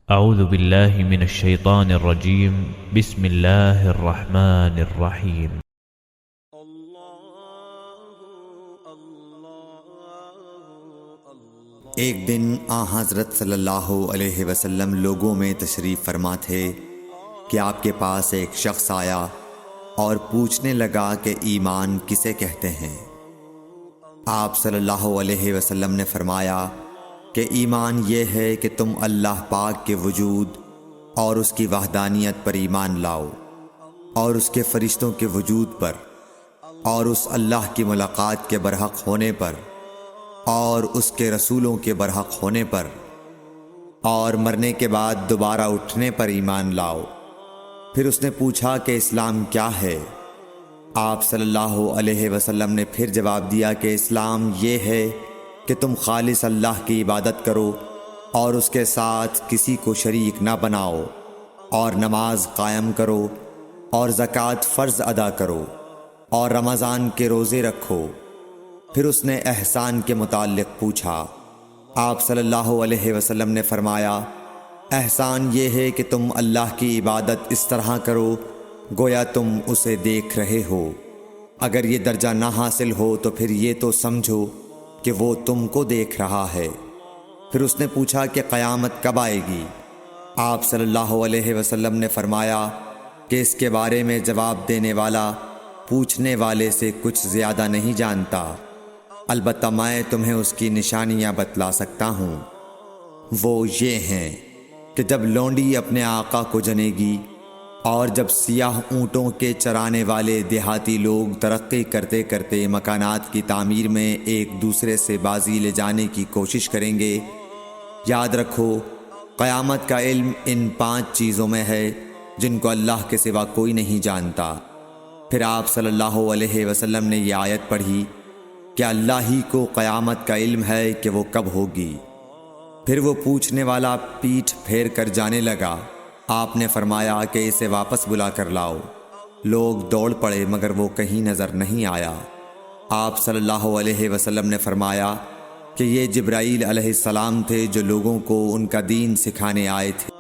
اعوذ باللہ من الشیطان الرجیم بسم اللہ الرحمن الرحیم۔ ایک دن حضرت صلی اللہ علیہ وسلم لوگوں میں تشریف فرما تھے کہ آپ کے پاس ایک شخص آیا اور پوچھنے لگا کہ ایمان کسے کہتے ہیں؟ آپ صلی اللہ علیہ وسلم نے فرمایا کہ ایمان یہ ہے کہ تم اللہ پاک کے وجود اور اس کی وحدانیت پر ایمان لاؤ، اور اس کے فرشتوں کے وجود پر، اور اس اللہ کی ملاقات کے برحق ہونے پر، اور اس کے رسولوں کے برحق ہونے پر، اور مرنے کے بعد دوبارہ اٹھنے پر ایمان لاؤ۔ پھر اس نے پوچھا کہ اسلام کیا ہے؟ آپ صلی اللہ علیہ وسلم نے پھر جواب دیا کہ اسلام یہ ہے کہ تم خالص اللہ کی عبادت کرو اور اس کے ساتھ کسی کو شریک نہ بناؤ، اور نماز قائم کرو، اور زکوٰۃ فرض ادا کرو، اور رمضان کے روزے رکھو۔ پھر اس نے احسان کے متعلق پوچھا۔ آپ صلی اللہ علیہ وسلم نے فرمایا، احسان یہ ہے کہ تم اللہ کی عبادت اس طرح کرو گویا تم اسے دیکھ رہے ہو۔ اگر یہ درجہ نہ حاصل ہو تو پھر یہ تو سمجھو کہ وہ تم کو دیکھ رہا ہے۔ پھر اس نے پوچھا کہ قیامت کب آئے گی؟ آپ صلی اللہ علیہ وسلم نے فرمایا کہ اس کے بارے میں جواب دینے والا پوچھنے والے سے کچھ زیادہ نہیں جانتا، البتہ میں تمہیں اس کی نشانیاں بتلا سکتا ہوں۔ وہ یہ ہیں کہ جب لونڈی اپنے آقا کو جنے گی، اور جب سیاہ اونٹوں کے چرانے والے دیہاتی لوگ ترقی کرتے کرتے مکانات کی تعمیر میں ایک دوسرے سے بازی لے جانے کی کوشش کریں گے، یاد رکھو قیامت کا علم ان 5 چیزوں میں ہے جن کو اللہ کے سوا کوئی نہیں جانتا۔ پھر آپ صلی اللہ علیہ وسلم نے یہ آیت پڑھی کہ اللہ ہی کو قیامت کا علم ہے کہ وہ کب ہوگی۔ پھر وہ پوچھنے والا پیٹھ پھیر کر جانے لگا۔ آپ نے فرمایا کہ اسے واپس بلا کر لاؤ۔ لوگ دوڑ پڑے مگر وہ کہیں نظر نہیں آیا۔ آپ صلی اللہ علیہ وسلم نے فرمایا کہ یہ جبرائیل علیہ السلام تھے جو لوگوں کو ان کا دین سکھانے آئے تھے۔